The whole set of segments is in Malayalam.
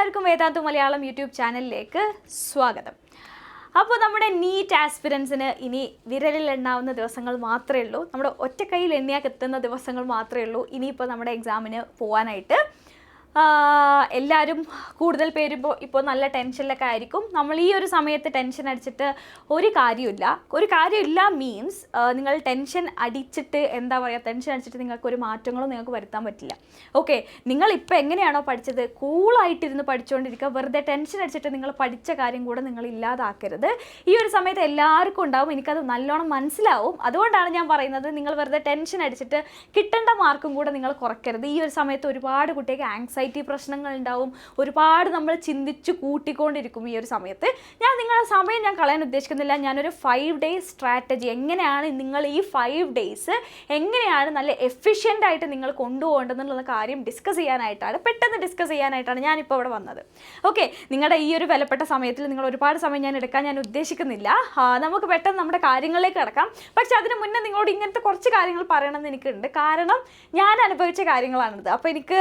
എല്ലാവർക്കും വേദാന്തു മലയാളം യൂട്യൂബ് ചാനലിലേക്ക് സ്വാഗതം. അപ്പോൾ നമ്മുടെ നീറ്റ് ആസ്പിരൻസിന് ഇനി വിരലിൽ എണ്ണാവുന്ന ദിവസങ്ങൾ മാത്രമേ ഉള്ളൂ. നമ്മുടെ ഒറ്റക്കൈയിൽ എണ്ണിയാൽ എത്തുന്ന ദിവസങ്ങൾ മാത്രമേ ഉള്ളൂ ഇനിയിപ്പോൾ നമ്മുടെ എക്സാമിന് പോകാനായിട്ട്. എല്ലാവരും കൂടുതൽ പേര് ഇപ്പോൾ നല്ല ടെൻഷനിലൊക്കെ ആയിരിക്കും. നമ്മൾ ഈ ഒരു സമയത്ത് ടെൻഷൻ അടിച്ചിട്ട് ഒരു കാര്യമില്ല മീൻസ് നിങ്ങൾ ടെൻഷൻ അടിച്ചിട്ട് എന്താ പറയുക, ടെൻഷൻ അടിച്ചിട്ട് നിങ്ങൾക്കൊരു മാറ്റങ്ങളും നിങ്ങൾക്ക് വരുത്താൻ പറ്റില്ല. ഓക്കെ, നിങ്ങളിപ്പോൾ എങ്ങനെയാണോ പഠിച്ചത് കൂളായിട്ടിരുന്ന് പഠിച്ചുകൊണ്ടിരിക്കുക. വെറുതെ ടെൻഷൻ അടിച്ചിട്ട് നിങ്ങൾ പഠിച്ച കാര്യം കൂടെ നിങ്ങൾ ഇല്ലാതാക്കരുത്. ഈ ഒരു സമയത്ത് എല്ലാവർക്കും ഉണ്ടാവും, എനിക്കത് നല്ലോണം മനസ്സിലാവും. അതുകൊണ്ടാണ് ഞാൻ പറയുന്നത്, നിങ്ങൾ വെറുതെ ടെൻഷൻ അടിച്ചിട്ട് കിട്ടേണ്ട മാർക്കും കൂടെ നിങ്ങൾ കുറയ്ക്കരുത്. ഈ ഒരു സമയത്ത് ഒരുപാട് കുട്ടികൾക്ക് ആങ്സൈറ്റി പ്രശ്നങ്ങൾ ഉണ്ടാവും. ഒരുപാട് നമ്മൾ ചിന്തിച്ച് കൂട്ടിക്കൊണ്ടിരിക്കും ഈ ഒരു സമയത്ത്. നിങ്ങളുടെ സമയം ഞാൻ കളയാൻ ഉദ്ദേശിക്കുന്നില്ല. ഞാനൊരു 5 days സ്ട്രാറ്റജി, എങ്ങനെയാണ് നിങ്ങൾ ഈ 5 days എങ്ങനെയാണ് നല്ല എഫിഷ്യൻ്റ് ആയിട്ട് നിങ്ങൾ കൊണ്ടുപോകേണ്ടതെന്നുള്ള കാര്യം പെട്ടെന്ന് ഡിസ്കസ് ചെയ്യാനായിട്ടാണ് ഞാനിപ്പോൾ ഇവിടെ വന്നത്. ഓക്കെ, നിങ്ങളുടെ ഈ ഒരു വിലപ്പെട്ട സമയത്തിൽ നിങ്ങൾ ഒരുപാട് സമയം ഞാൻ എടുക്കാൻ ഉദ്ദേശിക്കുന്നില്ല. നമുക്ക് പെട്ടെന്ന് നമ്മുടെ കാര്യങ്ങളിലേക്ക് കിടക്കാം. പക്ഷെ അതിന് മുന്നേ നിങ്ങളോട് ഇങ്ങനത്തെ കുറച്ച് കാര്യങ്ങൾ പറയണമെന്ന് എനിക്കുണ്ട്. കാരണം ഞാൻ അനുഭവിച്ച കാര്യങ്ങളാണിത്. അപ്പോൾ എനിക്ക്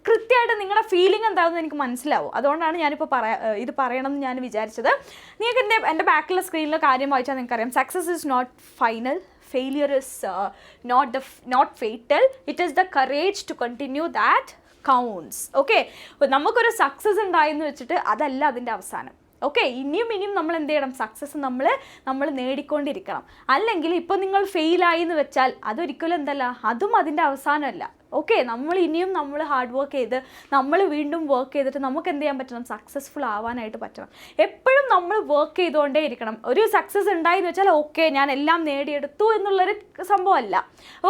കൃത്യമായിട്ട് നിങ്ങളുടെ ഫീലിംഗ് എന്താണെന്ന് എനിക്ക് മനസ്സിലാവും. അതുകൊണ്ടാണ് ഞാനിപ്പോൾ ഇത് പറയണമെന്ന് ഞാൻ വിചാരിച്ചത്. നിങ്ങൾക്ക് എൻ്റെ ബാക്കിലുള്ള സ്ക്രീനിലെ കാര്യം വായിച്ചാൽ നിങ്ങൾക്കറിയാം, success is not final, failure is not fatal, it is the courage to continue that counts. Okay, നമുക്കൊരു സക്സസ് ഉണ്ടായെന്ന് വെച്ചിട്ട് അതല്ല അതിൻ്റെ അവസാനം. ഓക്കെ, ഇനിയും നമ്മൾ എന്ത് ചെയ്യണം, സക്സസ് നമ്മൾ നേടിക്കൊണ്ടിരിക്കണം. അല്ലെങ്കിൽ ഇപ്പോൾ നിങ്ങൾ ഫെയിലായി എന്ന് വെച്ചാൽ അതൊരിക്കലും അതും അതിൻ്റെ അവസാനമല്ല. ഓക്കെ, നമ്മൾ ഹാർഡ് വർക്ക് ചെയ്ത് നമ്മൾ വീണ്ടും വർക്ക് ചെയ്തിട്ട് നമുക്ക് എന്ത് ചെയ്യാൻ പറ്റണം, സക്സസ്ഫുൾ ആവാനായിട്ട് പറ്റണം. എപ്പോഴും നമ്മൾ വർക്ക് ചെയ്തുകൊണ്ടേ ഇരിക്കണം. ഒരു സക്സസ് ഉണ്ടായെന്ന് വെച്ചാൽ ഓക്കെ ഞാൻ എല്ലാം നേടിയെടുത്തു എന്നുള്ളൊരു സംഭവമല്ല.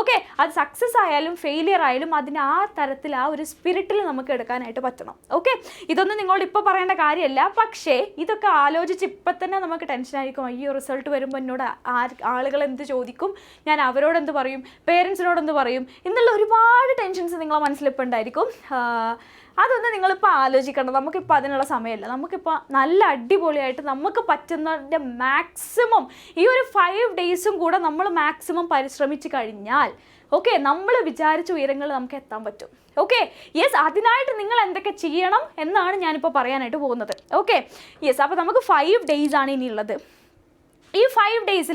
ഓക്കെ, അത് സക്സസ് ആയാലും ഫെയിലിയർ ആയാലും അതിന് ആ തരത്തിൽ ആ ഒരു സ്പിരിറ്റിൽ നമുക്ക് എടുക്കാനായിട്ട് പറ്റണം. ഓക്കെ, ഇതൊന്നും നിങ്ങളോട് ഇപ്പോൾ പറയേണ്ട കാര്യമല്ല. പക്ഷേ ഇതൊക്കെ ആലോചിച്ച് ഇപ്പം തന്നെ നമുക്ക് ടെൻഷനായിരിക്കും. അയ്യോ, റിസൾട്ട് വരുമ്പോൾ എന്നോട് ആളുകൾ എന്ത് ചോദിക്കും, ഞാൻ അവരോട് എന്ത് പറയും, പേരൻസിനോട് എന്ത് പറയും എന്നുള്ള ഒരുപാട് ടെൻഷൻസ് നിങ്ങളെ മനസ്സിലിപ്പോൾ ഉണ്ടായിരിക്കും. അതൊന്നും നിങ്ങളിപ്പോൾ ആലോചിക്കണം. നമുക്കിപ്പോൾ അതിനുള്ള സമയമില്ല. നമുക്കിപ്പോൾ നല്ല അടിപൊളിയായിട്ട് നമുക്ക് പറ്റുന്നതിൻ്റെ മാക്സിമം ഈ ഒരു 5 days കൂടെ നമ്മൾ മാക്സിമം പരിശ്രമിച്ച് കഴിഞ്ഞാൽ ഓക്കെ, നമ്മൾ വിചാരിച്ച ഉയരങ്ങളിൽ നമുക്ക് എത്താൻ പറ്റും. ഓക്കെ, യെസ്, അതിനായിട്ട് നിങ്ങൾ എന്തൊക്കെ ചെയ്യണം എന്നാണ് ഞാനിപ്പോൾ പറയാനായിട്ട് പോകുന്നത്. ഓക്കെ, യെസ്, അപ്പോൾ നമുക്ക് 5 days ആണ് ഇനിയുള്ളത്. ഈ 5 days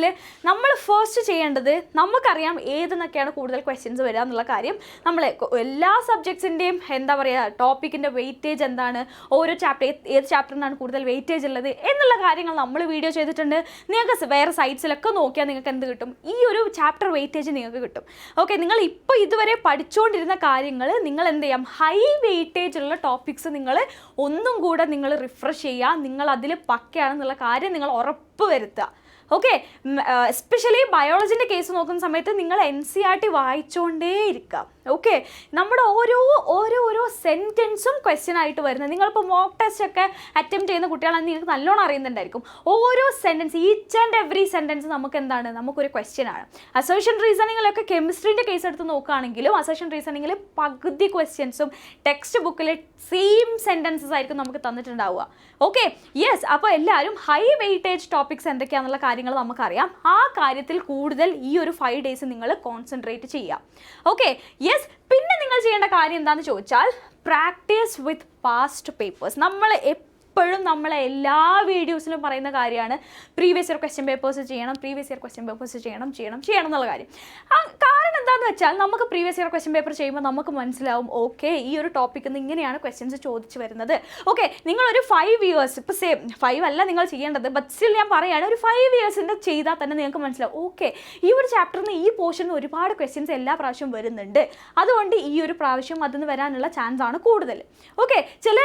നമ്മൾ ഫസ്റ്റ് ചെയ്യേണ്ടത്, നമുക്കറിയാം ഏതെന്നൊക്കെയാണ് കൂടുതൽ ക്വസ്റ്റ്യൻസ് വരിക എന്നുള്ള കാര്യം. നമ്മൾ എല്ലാ സബ്ജക്ട്സിൻ്റെയും എന്താ പറയുക, ടോപ്പിക്കിൻ്റെ വെയിറ്റേജ് എന്താണ്, ഓരോ ഏത് ചാപ്റ്ററിനാണ് കൂടുതൽ വെയിറ്റേജ് ഉള്ളത് എന്നുള്ള കാര്യങ്ങൾ നമ്മൾ വീഡിയോ ചെയ്തിട്ടുണ്ട്. നിങ്ങൾക്ക് വേറെ സൈറ്റ്സിലൊക്കെ നോക്കിയാൽ നിങ്ങൾക്ക് എന്ത് കിട്ടും, ഈ ഒരു ചാപ്റ്റർ വെയിറ്റേജ് നിങ്ങൾക്ക് കിട്ടും. ഓക്കെ, നിങ്ങൾ ഇപ്പോൾ ഇതുവരെ പഠിച്ചുകൊണ്ടിരുന്ന കാര്യങ്ങൾ നിങ്ങൾ എന്ത് ചെയ്യാം, ഹൈ വെയിറ്റേജ് ഉള്ള ടോപ്പിക്സ് നിങ്ങൾ ഒന്നും കൂടെ നിങ്ങൾ റിഫ്രഷ് ചെയ്യുക. നിങ്ങൾ അതിൽ പക്കയാണെന്നുള്ള കാര്യം നിങ്ങൾ ഉറപ്പ് വരുത്തുക. ഓക്കെ, എസ്പെഷ്യലി ബയോളജിൻ്റെ കേസ് നോക്കുന്ന സമയത്ത് നിങ്ങൾ NCERT വായിച്ചുകൊണ്ടേ ഇരിക്കുക. ഓക്കെ, നമ്മുടെ ഓരോ സെൻറ്റൻസും ക്വസ്റ്റ്യൻ ആയിട്ട് വരുന്നത്. നിങ്ങളിപ്പോൾ മോക്ക് ടെസ്റ്റ് ഒക്കെ അറ്റംപ്റ്റ് ചെയ്യുന്ന കുട്ടികളാണെന്ന് നിങ്ങൾക്ക് നല്ലോണം അറിയുന്നുണ്ടായിരിക്കും. ഓരോ sentence, each and every sentence നമുക്കൊരു ക്വസ്റ്റ്യൻ ആണ്. അസേർഷൻ റീസണിങ്ങിലൊക്കെ കെമിസ്ട്രീൻ്റെ കേസ് എടുത്ത് നോക്കുകയാണെങ്കിലും അസേർഷൻ റീസണിങ്ങിൽ പകുതി ക്വസ്റ്റ്യൻസും ടെക്സ്റ്റ് ബുക്കിൽ സെയിം സെൻറ്റൻസസ് ആയിരിക്കും നമുക്ക് തന്നിട്ടുണ്ടാവുക. ഓക്കെ, യെസ്, അപ്പോൾ എല്ലാവരും ഹൈ വെയിറ്റേജ് ടോപ്പിക്സ് എന്തൊക്കെയാണെന്നുള്ള കാര്യങ്ങൾ നമുക്കറിയാം. ആ കാര്യത്തിൽ കൂടുതൽ ഈ ഒരു 5 days നിങ്ങൾ കോൺസെൻട്രേറ്റ് ചെയ്യുക. ഓക്കെ, യെസ്, പിന്നെ നിങ്ങൾ ചെയ്യേണ്ട കാര്യം എന്താണെന്ന് ചോദിച്ചാൽ, പ്രാക്ടീസ് വിത്ത് പാസ്റ്റ് പേപ്പേഴ്സ്. നമ്മളെ എല്ലാ വീഡിയോസിലും പറയുന്ന കാര്യമാണ് പ്രീവിയസ് ഇയർ ക്വസ്റ്റ്യൻ പേപ്പേഴ്സ് ചെയ്യണം എന്നുള്ള കാര്യം. കാരണം എന്താണെന്ന് വെച്ചാൽ, നമുക്ക് പ്രീവിയസ് ഇയർ ക്വസ്റ്റ്യൻ പേപ്പർ ചെയ്യുമ്പോൾ നമുക്ക് മനസ്സിലാവും, ഓക്കെ ഈ ഒരു ടോപ്പിക്കിൽ നിന്ന് ഇങ്ങനെയാണ് ക്വസ്റ്റ്യൻസ് ചോദിച്ചു വരുന്നത്. ഓക്കെ, നിങ്ങളൊരു 5 years, ഇപ്പോൾ സെയിം 5 അല്ല നിങ്ങൾ ചെയ്യേണ്ടത്, ബട്ട് സ്റ്റിൽ ഞാൻ പറയുകയാണ്, ഒരു 5 years ചെയ്താൽ തന്നെ നിങ്ങൾക്ക് മനസ്സിലാവും, ഓക്കെ ഈ ഒരു ചാപ്റ്ററിൽ നിന്ന് ഈ പോർഷനിൽ ഒരുപാട് ക്വസ്റ്റ്യൻസ് എല്ലാ പ്രാവശ്യവും വരുന്നുണ്ട്, അതുകൊണ്ട് ഈ ഒരു പ്രാവശ്യം അതിന് വരാനുള്ള ചാൻസ് ആണ് കൂടുതൽ. ഓക്കെ, ചില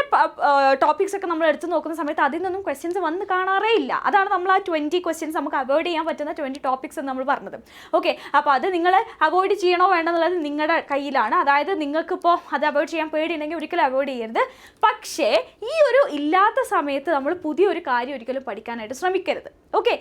ടോപ്പിക്സ് ഒക്കെ നമ്മൾ എടുത്ത് നോക്കുന്ന സമയത്ത് അതിൽ നിന്നും ക്വസ്റ്റ്യൻസ് വന്ന് കാണാറേ ഇല്ല. അതാണ് നമ്മൾ ആ 20 questions നമുക്ക് അവോയ്ഡ് ചെയ്യാൻ പറ്റുന്ന 20 topics എന്ന് നമ്മൾ പറഞ്ഞത്. ഓക്കെ, അപ്പോൾ അത് നിങ്ങൾ അവോയ്ഡ് ചെയ്യണോ വേണ്ടെന്നുള്ളത് നിങ്ങളുടെ കയ്യിലാണ്. അതായത് നിങ്ങൾക്കിപ്പോൾ അത് അവോയ്ഡ് ചെയ്യാൻ പേടിയുണ്ടെങ്കിൽ ഒരിക്കലും അവോയ്ഡ് ചെയ്യരുത്. പക്ഷേ ഈ ഒരു ഇല്ലാത്ത സമയത്ത് നമ്മൾ പുതിയൊരു കാര്യം ഒരിക്കലും പഠിക്കാനായിട്ട് ശ്രമിക്കരുത്. ഓക്കെ,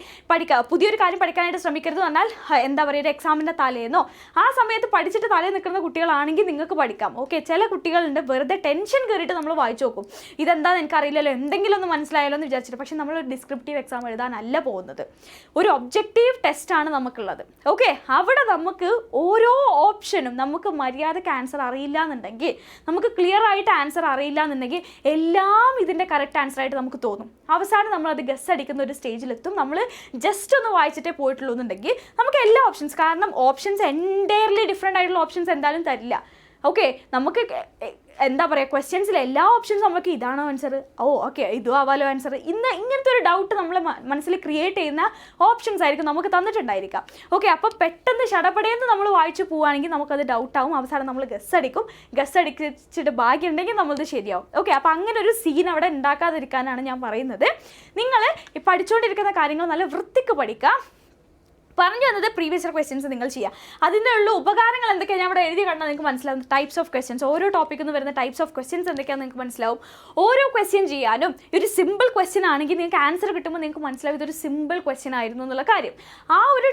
പുതിയൊരു കാര്യം പഠിക്കാനായിട്ട് ശ്രമിക്കരുത് പറഞ്ഞാൽ എന്താ പറയുക, ഒരു എക്സാമിൻ്റെ തലേന്നോ ആ സമയത്ത് പഠിച്ചിട്ട് തലേ നിൽക്കുന്ന കുട്ടികളാണെങ്കിൽ നിങ്ങൾക്ക് പഠിക്കാം. ഓക്കെ, ചില കുട്ടികളുണ്ട് വെറുതെ ടെൻഷൻ കയറിയിട്ട് നമ്മൾ വായിച്ചു നോക്കും, ഇതെന്താണെന്ന് എനിക്കറിയില്ലല്ലോ, എന്തെങ്കിലും ഒന്ന് മനസ്സിലായാലോ എന്ന് വിചാരിച്ചിട്ട്. പക്ഷെ നമ്മളൊരു ഡിസ്ക്രിപ്റ്റീവ് എക്സാം എഴുതാനല്ല പോകുന്നത്, ഒരു ഒബ്ജക്റ്റീവ് ടെസ്റ്റാണ് നമുക്കുള്ളത്. ഓക്കെ, അവിടെ നമുക്ക് ഓരോ ഓപ്ഷനും നമുക്ക് മര്യാദയ്ക്ക് ആൻസർ അറിയില്ല എന്നുണ്ടെങ്കിൽ, നമുക്ക് ക്ലിയർ ആയിട്ട് ആൻസർ അറിയില്ല എന്നുണ്ടെങ്കിൽ എല്ലാം ഇതിൻ്റെ കറക്റ്റ് ആൻസർ ആയിട്ട് നമുക്ക് തോന്നും. അവസാനം നമ്മളത് ഗസ് അടിക്കുന്ന ഒരു സ്റ്റേജിലെത്തും. നമ്മൾ ജസ്റ്റ് ഒന്ന് വായിച്ചിട്ടേ പോയിട്ടുള്ളൂ എന്നുണ്ടെങ്കിൽ നമുക്ക് എല്ലാ ഓപ്ഷൻസ്, കാരണം ഓപ്ഷൻസ് എൻറ്റയർലി ഡിഫറെൻ്റ് ആയിട്ടുള്ള ഓപ്ഷൻസ് എന്തായാലും തരില്ല. ഓക്കെ, നമുക്ക് എന്താ പറയുക, ക്വസ്റ്റ്യൻസിൽ എല്ലാ ഓപ്ഷൻസും നമുക്ക് ഇതാണോ ആൻസർ, ഓക്കെ ഇതും ആവാലോ ആൻസർ, ഇങ്ങനത്തെ ഒരു ഡൗട്ട് നമ്മളെ മനസ്സിൽ ക്രിയേറ്റ് ചെയ്യുന്ന ഓപ്ഷൻസ് ആയിരിക്കും നമുക്ക് തന്നിട്ടുണ്ടായിരിക്കാം. ഓക്കെ, അപ്പോൾ പെട്ടെന്ന് ഷടപടയെന്ന് നമ്മൾ വായിച്ചു പോവുകയാണെങ്കിൽ നമുക്കത് ഡൗട്ടാവും. അവസാനം നമ്മൾ ഗസ് അടിച്ചിട്ട് ഭാഗ്യമുണ്ടെങ്കിൽ നമ്മളത് ശരിയാവും. ഓക്കെ, അപ്പോൾ അങ്ങനെ ഒരു സീൻ അവിടെ ഉണ്ടാക്കാതിരിക്കാനാണ് ഞാൻ പറയുന്നത്. നിങ്ങൾ പഠിച്ചുകൊണ്ടിരിക്കുന്ന കാര്യങ്ങൾ നല്ല വൃത്തിക്ക് പഠിക്കുക. പറഞ്ഞു വന്നത് പ്രീവിയസ് ഇയർ ക്വസ്റ്റ്യൻസ് നിങ്ങൾ ചെയ്യുക. അതിനുള്ള ഉപകാരങ്ങൾ എന്തൊക്കെയാണ് ഞാൻ ഇവിടെ എഴുതി കണ്ടാൽ നിങ്ങൾക്ക് മനസ്സിലാവും. ടൈപ്സ് ഓഫ് ക്വസ്റ്റ്യൻസ്, ഓരോ ടോപ്പിക്കിൽ നിന്ന് വരുന്ന ടൈപ്സ് ഓഫ് ക്വസ്റ്റ്യൻസ് എന്തൊക്കെയാണെന്ന് നിങ്ങൾക്ക് മനസ്സിലാവും. ഓരോ ക്വസ്റ്റ്യൻ ചെയ്യാനും ഒരു സിമ്പിൾ ക്വസ്റ്റ്യൻ ആണെങ്കിൽ നിങ്ങൾക്ക് ആൻസർ കിട്ടുമ്പോൾ നിങ്ങൾക്ക് മനസ്സിലാവും ഇതൊരു സിമ്പിൾ ക്വസ്റ്റ്യൻ ആയിരുന്നു എന്നുള്ള കാര്യം. ആ ഒരു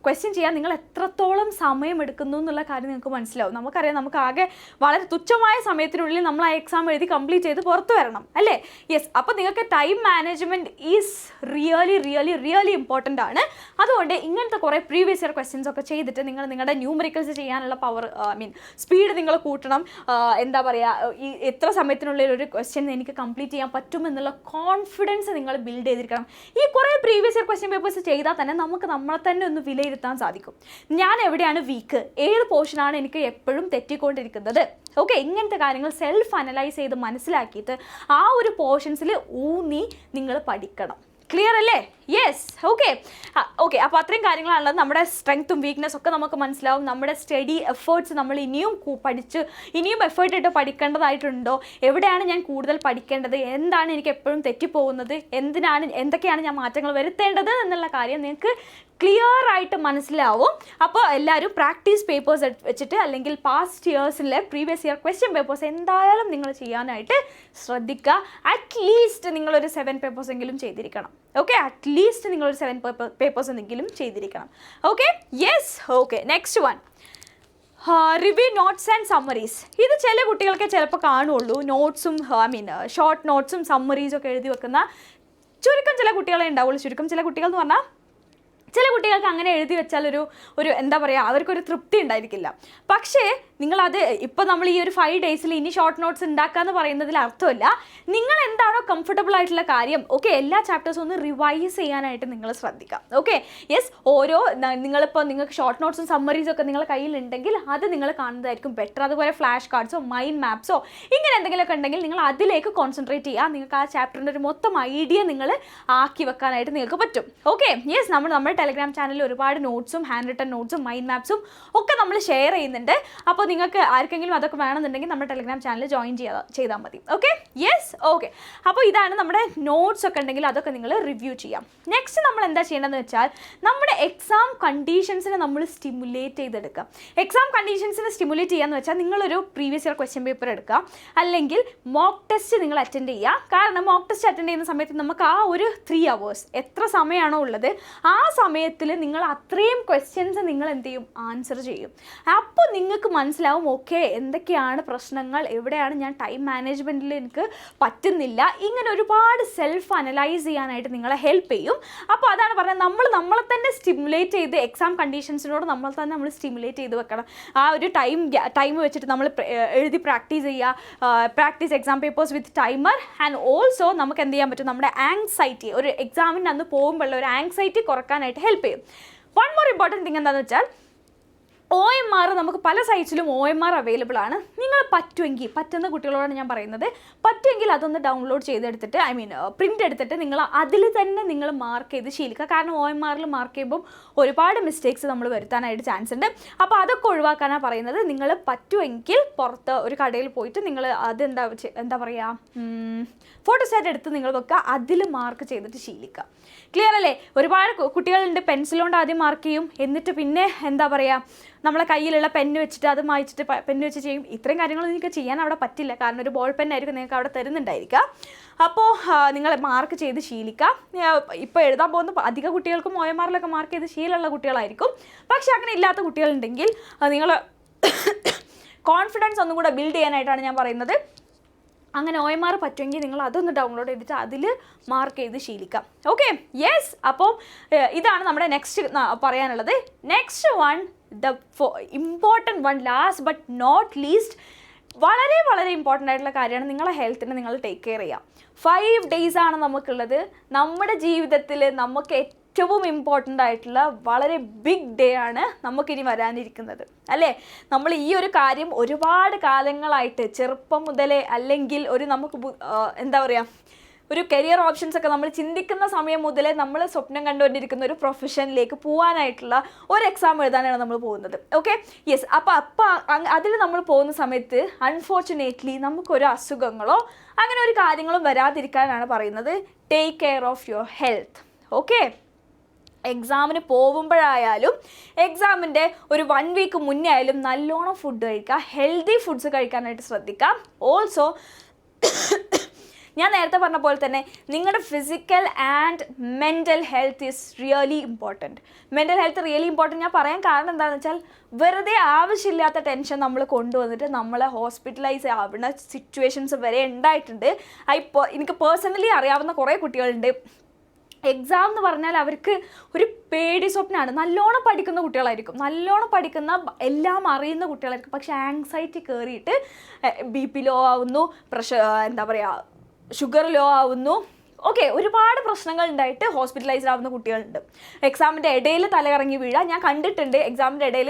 ക്വസ്റ്റ്യൻ ചെയ്യാൻ നിങ്ങൾ എത്രത്തോളം സമയം എടുക്കുന്നു എന്നുള്ള കാര്യം നിങ്ങൾക്ക് മനസ്സിലാവും. നമുക്കറിയാം, നമുക്ക് ആകെ വളരെ തുച്ഛമായ സമയത്തിനുള്ളിൽ നമ്മൾ ആ എക്സാം എഴുതി കംപ്ലീറ്റ് ചെയ്ത് പുറത്ത് വരണം അല്ലേ. യെസ്, അപ്പോൾ നിങ്ങൾക്ക് time management is really really really important ആണ്. അതുകൊണ്ട് ഇങ്ങനത്തെ കുറേ പ്രീവിയസ് ഇയർ ക്വസ്റ്റ്യൻസ് ഒക്കെ ചെയ്തിട്ട് നിങ്ങൾ നിങ്ങളുടെ ന്യൂമറിക്കൽസ് ചെയ്യാനുള്ള പവർ, സ്പീഡ് നിങ്ങൾ കൂട്ടണം. എന്താ പറയുക, ഈ എത്ര സമയത്തിനുള്ളിൽ ഒരു ക്വസ്റ്റ്യൻ എനിക്ക് കംപ്ലീറ്റ് ചെയ്യാൻ പറ്റുമെന്നുള്ള കോൺഫിഡൻസ് നിങ്ങൾ ബിൽഡ് ചെയ്തിരിക്കണം. ഈ കുറേ പ്രീവിയസ് ഇയർ ക്വസ്റ്റ്യൻ പേപ്പേഴ്സ് ചെയ്താൽ തന്നെ നമുക്ക് നമ്മളെ തന്നെ ഒന്ന് വിലയിരുത്താൻ സാധിക്കും. ഞാൻ എവിടെയാണ് വീക്ക്, ഏത് പോർഷനാണ് എനിക്ക് എപ്പോഴും തെറ്റിക്കൊണ്ടിരിക്കുന്നത്. ഓക്കെ, ഇങ്ങനത്തെ കാര്യങ്ങൾ സെൽഫ് അനലൈസ് ചെയ്ത് മനസ്സിലാക്കിയിട്ട് ആ ഒരു പോർഷൻസിൽ ഊന്നി നിങ്ങൾ പഠിക്കണം. ക്ലിയർ അല്ലേ? Yes, okay. അപ്പോൾ അത്രയും കാര്യങ്ങളാണുള്ളത്. നമ്മുടെ സ്ട്രെങ്ത്തും വീക്ക്നെസ് ഒക്കെ നമുക്ക് മനസ്സിലാവും. നമ്മുടെ സ്റ്റഡി എഫേർട്സ് നമ്മൾ ഇനിയും എഫേർട്ട് ഇട്ട് പഠിക്കേണ്ടതായിട്ടുണ്ടോ, എവിടെയാണ് ഞാൻ കൂടുതൽ പഠിക്കേണ്ടത്, എന്താണ് എനിക്ക് എപ്പോഴും തെറ്റിപ്പോകുന്നത്, എന്തൊക്കെയാണ് ഞാൻ മാറ്റങ്ങൾ വരുത്തേണ്ടത് എന്നുള്ള കാര്യം നിങ്ങൾക്ക് ക്ലിയർ ആയിട്ട് മനസ്സിലാവും. അപ്പോൾ എല്ലാവരും പ്രാക്ടീസ് പേപ്പേഴ്സ് വെച്ചിട്ട് അല്ലെങ്കിൽ പാസ്റ്റ് ഇയേഴ്സിലെ പ്രീവിയസ് ഇയർ ക്വസ്റ്റ്യൻ പേപ്പേഴ്സ് എന്തായാലും നിങ്ങൾ ചെയ്യാനായിട്ട് ശ്രദ്ധിക്കുക. അറ്റ്ലീസ്റ്റ് നിങ്ങളൊരു 7 പേപ്പേഴ്സ് എങ്കിലും ചെയ്തിരിക്കണം. ഓക്കെ, അറ്റ്ലീസ്റ്റ് നിങ്ങളൊരു 7 പേപ്പേഴ്സ് എന്തെങ്കിലും ചെയ്തിരിക്കണം. Okay, yes. Okay, next one, review notes and summaries. ഇത് ചില കുട്ടികൾക്ക് ചിലപ്പോൾ കാണുള്ളൂ. നോട്ട്സും ഷോർട്ട് നോട്ട്സും സമ്മറീസും ഒക്കെ എഴുതി വെക്കുന്ന ചുരുക്കം ചില കുട്ടികളെ ഉണ്ടാവുള്ളൂ. ചുരുക്കം ചില കുട്ടികൾ എന്ന് പറഞ്ഞാൽ ചില കുട്ടികൾക്ക് അങ്ങനെ എഴുതി വെച്ചാൽ ഒരു എന്താ പറയുക, അവർക്കൊരു തൃപ്തി ഉണ്ടായിരിക്കില്ല. പക്ഷേ നിങ്ങളത് ഇപ്പോൾ നമ്മൾ ഈ ഒരു 5 ഡേയ്സിൽ ഇനി ഷോർട്ട് നോട്ട്സ് ഉണ്ടാക്കാമെന്ന് പറയുന്നതിൽ അർത്ഥമില്ല. നിങ്ങൾ എന്താണോ കംഫർട്ടബിൾ ആയിട്ടുള്ള കാര്യം, ഓക്കെ, എല്ലാ ചാപ്റ്റേഴ്സും ഒന്ന് റിവൈസ് ചെയ്യാനായിട്ട് നിങ്ങൾ ശ്രദ്ധിക്കാം. ഓക്കെ, യെസ്, നിങ്ങൾക്ക് ഷോർട്ട് നോട്ട്സും സമ്മറീസും ഒക്കെ നിങ്ങളുടെ കയ്യിലുണ്ടെങ്കിൽ അത് നിങ്ങൾ കാണുന്നതായിരിക്കും ബെറ്റർ. അതുപോലെ ഫ്ലാഷ് കാർഡ്സോ മൈൻഡ് മാപ്സോ ഇങ്ങനെ എന്തെങ്കിലുമൊക്കെ ഉണ്ടെങ്കിൽ നിങ്ങൾ അതിലേക്ക് കോൺസെൻട്രേറ്റ് ചെയ്യുക. നിങ്ങൾക്ക് ആ ചാപ്റ്ററിൻ്റെ ഒരു മൊത്തം ഐഡിയ നിങ്ങൾ ആക്കി വെക്കാനായിട്ട് നിങ്ങൾക്ക് പറ്റും. ഓക്കെ, യെസ്, നമ്മുടെ ടെലഗ്രാം ചാനലിൽ ഒരുപാട് നോട്ട്സും ഹാൻഡ് റിട്ടൺ നോട്ട്സും മൈൻഡ് മാപ്സും ഒക്കെ നമ്മൾ ഷെയർ ചെയ്യുന്നുണ്ട്. അപ്പോൾ നിങ്ങൾക്ക് ആർക്കെങ്കിലും അതൊക്കെ വേണമെന്നുണ്ടെങ്കിൽ നമ്മുടെ ടെലഗ്രാം ചാനൽ ജോയിൻ ചെയ്താൽ മതി. Okay, yes, okay. അപ്പോൾ ഇതാണ് നമ്മുടെ നോട്ട്സ് ഒക്കെ ഉണ്ടെങ്കിൽ അതൊക്കെ നിങ്ങൾ റിവ്യൂ ചെയ്യാം. നെക്സ്റ്റ് നമ്മൾ എന്താ ചെയ്യേണ്ടതെന്ന് വെച്ചാൽ നമ്മുടെ എക്സാം കണ്ടീഷൻസിനെ നമ്മൾ സ്റ്റിമുലേറ്റ് ചെയ്തെടുക്കുക. എക്സാം കണ്ടീഷൻസിനെ സ്റ്റിമുലേറ്റ് ചെയ്യാന്ന് വെച്ചാൽ നിങ്ങളൊരു പ്രീവിയസ് ഇയർ ക്വസ്റ്റ്യൻ പേപ്പർ എടുക്കുക, അല്ലെങ്കിൽ മോക്ക് ടെസ്റ്റ് നിങ്ങൾ അറ്റൻഡ് ചെയ്യുക. കാരണം മോക്ക് ടെസ്റ്റ് അറ്റൻഡ് ചെയ്യുന്ന സമയത്ത് നമുക്ക് ആ ഒരു 3 hours എത്ര സമയമാണോ ഉള്ളത് ആ സമയത്തിൽ നിങ്ങൾ അത്രയും ക്വസ്റ്റ്യൻസ് നിങ്ങൾ എന്ത് ചെയ്യും, ആൻസർ ചെയ്യും. അപ്പോൾ നിങ്ങൾക്ക് മനസ്സിലാവും ഓക്കെ എന്തൊക്കെയാണ് പ്രശ്നങ്ങൾ, എവിടെയാണ് ഞാൻ ടൈം മാനേജ്മെൻറ്റിൽ എനിക്ക് പറ്റുന്നില്ല. ഇങ്ങനെ ഒരുപാട് സെൽഫ് അനലൈസ് ചെയ്യാനായിട്ട് നിങ്ങളെ ഹെൽപ്പ് ചെയ്യും. അപ്പോൾ അതാണ് പറഞ്ഞത്, നമ്മളെ തന്നെ സ്റ്റിമുലേറ്റ് ചെയ്ത് എക്സാം കണ്ടീഷൻസിനോട് നമ്മൾ സ്റ്റിമുലേറ്റ് ചെയ്ത് വെക്കണം. ആ ഒരു ടൈം വെച്ചിട്ട് നമ്മൾ എഴുതി പ്രാക്ടീസ് ചെയ്യുക. Practice exam papers with timer. And also നമുക്ക് എന്ത് ചെയ്യാൻ പറ്റും, നമ്മുടെ ആങ്സൈറ്റി, ഒരു എക്സാമിന് അന്ന് പോകുമ്പോഴുള്ള ഒരു ആങ്സൈറ്റി കുറക്കാനായിട്ട് ഹെൽപ്പ് ചെയ്യും. വൺ മോർ ഇമ്പോർട്ടൻറ്റ് തിങ് എന്താണെന്ന് വെച്ചാൽ OMR നമുക്ക് പല സൈറ്റ്സിലും OMR അവൈലബിൾ ആണ്. നിങ്ങൾ പറ്റുന്ന കുട്ടികളോടാണ് ഞാൻ പറയുന്നത്, പറ്റുമെങ്കിൽ അതൊന്ന് ഡൗൺലോഡ് ചെയ്തെടുത്തിട്ട് പ്രിൻ്റ് എടുത്തിട്ട് നിങ്ങൾ അതിൽ തന്നെ നിങ്ങൾ മാർക്ക് ചെയ്ത് ശീലിക്കുക. കാരണം OMRൽ മാർക്ക് ചെയ്യുമ്പം ഒരുപാട് മിസ്റ്റേക്സ് നമ്മൾ വരുത്താനായിട്ട് ചാൻസ് ഉണ്ട്. അപ്പോൾ അതൊക്കെ ഒഴിവാക്കാനാണ് പറയുന്നത്. നിങ്ങൾ പറ്റുമെങ്കിൽ പുറത്ത് ഒരു കടയിൽ പോയിട്ട് നിങ്ങൾ അത് എന്താ പറയുക, ഫോട്ടോസ്റ്റാറ്റ് എടുത്ത് നിങ്ങൾ വെക്കുക, അതിൽ മാർക്ക് ചെയ്തിട്ട് ശീലിക്കുക. ക്ലിയർ അല്ലേ? ഒരുപാട് കുട്ടികളുണ്ട് പെൻസിലുകൊണ്ട് ആദ്യം മാർക്ക് ചെയ്യും, എന്നിട്ട് പിന്നെ എന്താ പറയുക നമ്മളെ കയ്യിലുള്ള പെന്ന് വെച്ചിട്ട് അത് മായ്ച്ചിട്ട് പെന്ന് വെച്ച് ചെയ്യും. ഇത്രയും കാര്യങ്ങൾ നിങ്ങൾക്ക് ചെയ്യാൻ അവിടെ പറ്റില്ല, കാരണം ഒരു ബോൾ പെന്നായിരിക്കും നിങ്ങൾക്ക് അവിടെ തരുന്നുണ്ടായിരിക്കുക. അപ്പോൾ നിങ്ങൾ മാർക്ക് ചെയ്ത് ശീലിക്കുക. ഇപ്പോൾ എഴുതാൻ പോകുന്ന അധിക കുട്ടികൾക്കും OMRലൊക്കെ മാർക്ക് ചെയ്ത് ശീലമുള്ള കുട്ടികളായിരിക്കും. പക്ഷെ അങ്ങനെ ഇല്ലാത്ത കുട്ടികളുണ്ടെങ്കിൽ നിങ്ങൾ കോൺഫിഡൻസ് ഒന്നും കൂടെ ബിൽഡ് ചെയ്യാനായിട്ടാണ് ഞാൻ പറയുന്നത്. അങ്ങനെ OMR പറ്റുമെങ്കിൽ നിങ്ങൾ അതൊന്ന് ഡൗൺലോഡ് ചെയ്തിട്ട് അതിൽ മാർക്ക് ചെയ്ത് ശീലിക്കാം. Okay, yes. അപ്പോൾ ഇതാണ് നമ്മുടെ നെക്സ്റ്റ് പറയാനുള്ളത്. Next one, the important one, last but not least, വളരെ വളരെ ഇമ്പോർട്ടൻ്റ് ആയിട്ടുള്ള കാര്യമാണ് നിങ്ങളുടെ ഹെൽത്തിനെ നിങ്ങൾ ടേക്ക് കെയർ ചെയ്യുക. 5 days ആണ് നമുക്കുള്ളത്. നമ്മുടെ ജീവിതത്തിൽ നമുക്ക് ഏറ്റവും ഇമ്പോർട്ടൻ്റ് ആയിട്ടുള്ള വളരെ ബിഗ് ഡേ ആണ് നമുക്കിനി വരാനിരിക്കുന്നത്, അല്ലേ? നമ്മൾ ഈ ഒരു കാര്യം ഒരുപാട് കാലങ്ങളായിട്ട് ചെറുപ്പം മുതലേ, അല്ലെങ്കിൽ ഒരു നമുക്ക് എന്താ പറയുക, ഒരു കരിയർ ഓപ്ഷൻസ് ഒക്കെ നമ്മൾ ചിന്തിക്കുന്ന സമയം മുതലേ നമ്മൾ സ്വപ്നം കണ്ടുകൊണ്ടിരിക്കുന്ന ഒരു പ്രൊഫഷനിലേക്ക് പോകാനായിട്ടുള്ള ഒരു എക്സാം എഴുതാനാണ് നമ്മൾ പോകുന്നത്. Okay, yes. അപ്പോൾ അതിൽ നമ്മൾ പോകുന്ന സമയത്ത് അൺഫോർച്ചുനേറ്റ്ലി നമുക്കൊരു അസുഖങ്ങളോ അങ്ങനെ ഒരു കാര്യങ്ങളും വരാതിരിക്കാനാണ് പറയുന്നത് take care of your health. Okay, എക്സാമിന് പോകുമ്പോഴായാലും എക്സാമിൻ്റെ ഒരു 1 week മുന്നേ ആയാലും നല്ലോണം ഫുഡ് കഴിക്കുക, ഹെൽത്തി ഫുഡ്സ് കഴിക്കാനായിട്ട് ശ്രദ്ധിക്കാം. ഓൾസോ ഞാൻ നേരത്തെ പറഞ്ഞ പോലെ തന്നെ നിങ്ങളുടെ physical and mental health is really important. Mental health really important ഞാൻ പറയാൻ കാരണം എന്താണെന്ന് വെച്ചാൽ, വെറുതെ ആവശ്യമില്ലാത്ത ടെൻഷൻ നമ്മൾ കൊണ്ടുവന്നിട്ട് നമ്മളെ ഹോസ്പിറ്റലൈസ് ആവുന്ന സിറ്റുവേഷൻസ് വരെ ഉണ്ടായിട്ടുണ്ട്. എനിക്ക് പേഴ്സണലി അറിയാവുന്ന കുറേ കുട്ടികളുണ്ട്. എക്സാം എന്ന് പറഞ്ഞാൽ അവർക്ക് ഒരു പേടി സ്വപ്നമാണ്. നല്ലോണം പഠിക്കുന്ന കുട്ടികളായിരിക്കും, നല്ലോണം പഠിക്കുന്ന എല്ലാം അറിയുന്ന കുട്ടികളായിരിക്കും. പക്ഷേ ആങ്സൈറ്റി കയറിയിട്ട് BP ലോ ആവുന്നു, എന്താ പറയുക, ഷുഗർ ലോ ആവുന്നു. ഓക്കെ, ഒരുപാട് പ്രശ്നങ്ങൾ ഉണ്ടായിട്ട് ഹോസ്പിറ്റലൈസ്ഡ് ആവുന്ന കുട്ടികളുണ്ട്. എക്സാമിൻ്റെ ഇടയിൽ തലകറങ്ങി വീഴുക ഞാൻ കണ്ടിട്ടുണ്ട്. എക്സാമിൻ്റെ ഇടയിൽ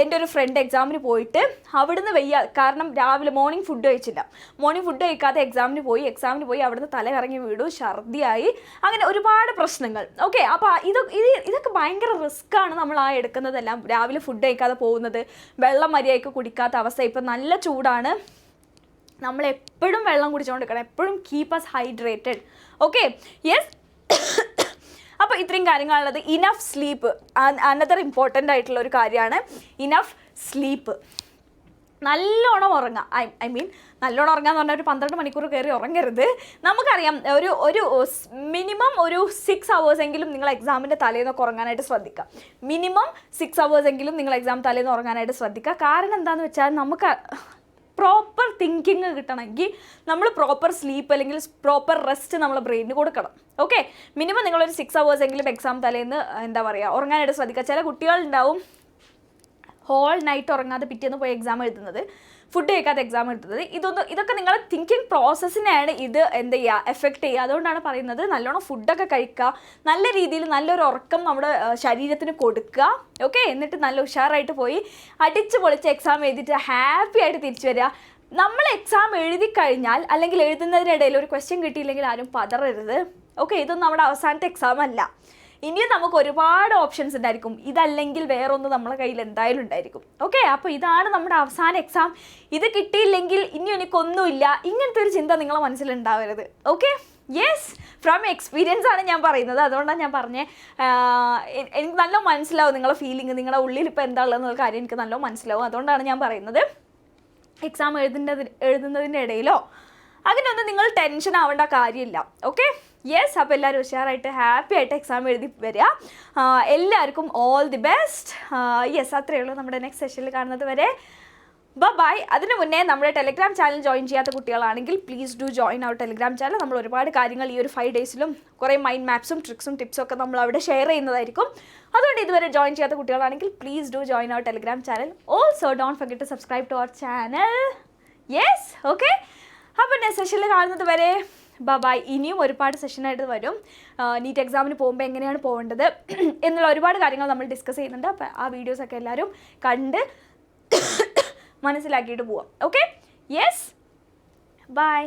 എൻ്റെ ഒരു ഫ്രണ്ട് എക്സാമിന് പോയിട്ട് അവിടുന്ന് കാരണം രാവിലെ മോർണിംഗ് ഫുഡ് കഴിച്ചില്ല. മോർണിംഗ് ഫുഡ് കഴിക്കാതെ എക്സാമിന് പോയി അവിടുന്ന് തലകറങ്ങി വീണു, ഛർദിയായി, അങ്ങനെ ഒരുപാട് പ്രശ്നങ്ങൾ. ഓക്കെ, അപ്പോൾ ഇതൊക്കെ ഭയങ്കര റിസ്ക്കാണ് നമ്മൾ എടുക്കുന്നതെല്ലാം. രാവിലെ ഫുഡ് കഴിക്കാതെ പോകുന്നത്, വെള്ളം മര്യാദയ്ക്ക് കുടിക്കാത്ത അവസ്ഥ. ഇപ്പം നല്ല ചൂടാണ്, നമ്മൾ എപ്പോഴും വെള്ളം കുടിച്ചുകൊണ്ടിരിക്കണം, എപ്പോഴും keep us hydrated. Okay, yes. അപ്പോൾ ഇത്രയും കാര്യങ്ങളുള്ളത്. ഇനഫ് സ്ലീപ്പ് അനദർ ഇമ്പോർട്ടൻ്റ് ആയിട്ടുള്ള ഒരു കാര്യമാണ്. ഇനഫ് സ്ലീപ്പ്, നല്ലോണം ഉറങ്ങുക. ഐ മീൻ നല്ലോണം ഉറങ്ങുക എന്ന് പറഞ്ഞാൽ ഒരു 12 മണിക്കൂർ കയറി ഉറങ്ങരുത്. നമുക്കറിയാം ഒരു മിനിമം ഒരു 6 hours എങ്കിലും നിങ്ങൾ എക്സാമിൻ്റെ തലേന്നൊക്കെ ഉറങ്ങാനായിട്ട് ശ്രദ്ധിക്കുക. മിനിമം 6 hours എങ്കിലും നിങ്ങൾ എക്സാം തലേന്ന് ഉറങ്ങാനായിട്ട് ശ്രദ്ധിക്കുക. കാരണം എന്താണെന്ന് വെച്ചാൽ, നമുക്ക് പ്രോപ്പർ തിങ്കിങ് കിട്ടണമെങ്കിൽ നമ്മൾ പ്രോപ്പർ സ്ലീപ്പ് അല്ലെങ്കിൽ പ്രോപ്പർ റെസ്റ്റ് നമ്മളെ ബ്രെയിനിന് കൊടുക്കണം. ഓക്കെ, മിനിമം നിങ്ങളൊരു 6 hours എങ്കിലും എക്സാം തലേന്ന് എന്താ പറയുക ഉറങ്ങാനായിട്ട് ശ്രദ്ധിക്കുക. ചില കുട്ടികളുണ്ടാവും ഹോൾ നൈറ്റ് ഉറങ്ങാതെ പിറ്റേന്ന് പോയി എക്സാം എഴുതുന്നത്, ഫുഡ് കഴിക്കാതെ എക്സാം എഴുതുന്നത്. ഇതൊക്കെ നിങ്ങളുടെ തിങ്കിങ് പ്രോസസ്സിനെയാണ് ഇത് എന്ത് ചെയ്യുക, എഫക്റ്റ് ചെയ്യുക. അതുകൊണ്ടാണ് പറയുന്നത് നല്ലോണം ഫുഡൊക്കെ കഴിക്കുക, നല്ല രീതിയിൽ നല്ലൊരു ഉറക്കം നമ്മുടെ ശരീരത്തിന് കൊടുക്കുക. ഓക്കെ, എന്നിട്ട് നല്ല ഉഷാറായിട്ട് പോയി അടിച്ച് പൊളിച്ച് എക്സാം എഴുതിയിട്ട് ഹാപ്പി ആയിട്ട് തിരിച്ചു വരിക. നമ്മൾ എക്സാം എഴുതി കഴിഞ്ഞാൽ അല്ലെങ്കിൽ എഴുതുന്നതിനിടയിൽ ഒരു ക്വസ്റ്റ്യൻ കിട്ടിയില്ലെങ്കിൽ ആരും പതറരുത്. ഓക്കെ, ഇതൊന്നും നമ്മുടെ അവസാനത്തെ എക്സാം അല്ല. ഇനിയും നമുക്ക് ഒരുപാട് ഓപ്ഷൻസ് ഉണ്ടായിരിക്കും. ഇതല്ലെങ്കിൽ വേറൊന്ന് നമ്മളെ കയ്യിൽ എന്തായാലും ഉണ്ടായിരിക്കും. ഓക്കെ, അപ്പോൾ ഇതാണ് നമ്മുടെ അവസാന എക്സാം. ഇത് കിട്ടിയില്ലെങ്കിൽ ഇനി എനിക്കൊന്നുമില്ല, ഇങ്ങനത്തെ ഒരു ചിന്ത നിങ്ങളെ മനസ്സിലുണ്ടാവരുത്. ഓക്കെ, യെസ്, ഫ്രം എക്സ്പീരിയൻസ് ആണ് ഞാൻ പറയുന്നത്. അതുകൊണ്ടാണ് ഞാൻ പറഞ്ഞത്, എനിക്ക് നല്ല മനസ്സിലാവും നിങ്ങളെ ഫീലിംഗ്, നിങ്ങളുടെ ഉള്ളിൽ ഇപ്പോൾ എന്താ ഉള്ളതെന്നുള്ള കാര്യം എനിക്ക് നല്ല മനസ്സിലാവും. അതുകൊണ്ടാണ് ഞാൻ പറയുന്നത് എക്സാം എഴുതുന്നതിൻ്റെ ഇടയിലോ അങ്ങനെയൊന്നും നിങ്ങൾ ടെൻഷൻ ആവേണ്ട കാര്യമില്ല. Okay, yes. അപ്പോൾ എല്ലാവരും ഉഷാറായിട്ട് ഹാപ്പി ആയിട്ട് എക്സാം എഴുതി വരിക. എല്ലാവർക്കും ഓൾ ദി ബെസ്റ്റ്. യെസ്, അത്രയേ ഉള്ളൂ. നമ്മുടെ നെക്സ്റ്റ് സെഷനിൽ കാണുന്നത് വരെ ബൈ. അതിന് മുന്നേ നമ്മുടെ ടെലിഗ്രാം ചാനൽ ജോയിൻ ചെയ്യാത്ത കുട്ടികളാണെങ്കിൽ please do join our Telegram channel. നമ്മൾ ഒരുപാട് കാര്യങ്ങൾ ഈ ഒരു 5 daysലും കുറേ മൈൻഡ് മാപ്സും ട്രിക്സും ടിപ്സും ഒക്കെ നമ്മൾ അവിടെ ഷെയർ ചെയ്യുന്നതായിരിക്കും. അതുകൊണ്ട് ഇതുവരെ ജോയിൻ ചെയ്യാത്ത കുട്ടികളാണെങ്കിൽ please do join our Telegram channel. Also don't forget to subscribe to our channel. Yes, okay. അപ്പോൾ നെക്സ്റ്റ് സെഷനിൽ കാണുന്നത് വരെ ബൈ. ഇനിയും ഒരുപാട് സെഷനായിട്ട് വരും. നീറ്റ് എക്സാമിന് പോകുമ്പോൾ എങ്ങനെയാണ് പോകേണ്ടത് എന്നുള്ള ഒരുപാട് കാര്യങ്ങൾ നമ്മൾ ഡിസ്കസ് ചെയ്യുന്നുണ്ട്. അപ്പോൾ ആ വീഡിയോസൊക്കെ എല്ലാവരും കണ്ട് മനസ്സിലാക്കിയിട്ട് പോവാം. Okay, yes, by.